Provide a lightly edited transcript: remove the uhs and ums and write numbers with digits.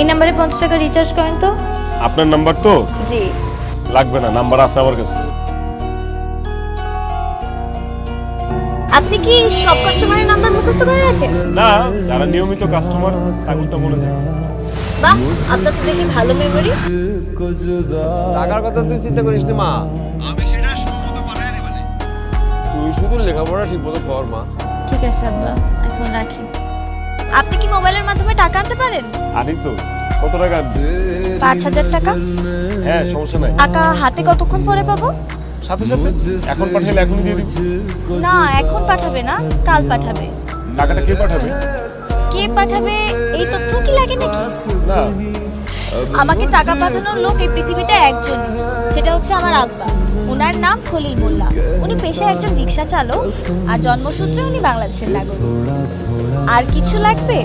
এই নাম্বারে 50 টাকা রিচার্জ করেন তো। আপনার নাম্বার তো? জি। লাগবে না, নাম্বার আছে আমার কাছে। আপনি কি সব কাস্টমারের নাম্বার মুখস্থ করে রাখেন? না, যারা নিয়মিত কাস্টমার তাদেরটা মনে থাকে। বাহ, আপনার তো দেখি ভালো মেমোরি। টাকার কথা তুই চিন্তা করিস না মা, আমি সেটা সম্মত বানায় দেব। তুই শুধু লেখাপড়া ঠিক মতো কর মা। ঠিক আছে আব্বা, এখন রাখি। আপনি কি মোবাইলের মাধ্যমে টাকা আনতে পারেন? আনি তো। কত টাকা? 5000 টাকা। হ্যাঁ, সমস্যা নাই। টাকা হাতে কতক্ষণ পরে পাবো? সাথে সাথে এখন পাঠাইলে এখনই দিয়ে দিব। না, এখন পাঠাবে না, কাল পাঠাবে। টাকাটা কে পাঠাবে? কে পাঠাবে এই তথ্য কি লাগে নাকি? না, আমাকে টাকা পাঠানোর লোক এই পৃথিবীতে একজনই, সেটা হচ্ছে আমার আব্বা। ওনার নাম খলিল মোল্লা। উনি পেশায় একজন রিক্সা চালক আর জন্মসূত্রে উনি বাংলাদেশের নাগরিক। আর কিছু লাগবে?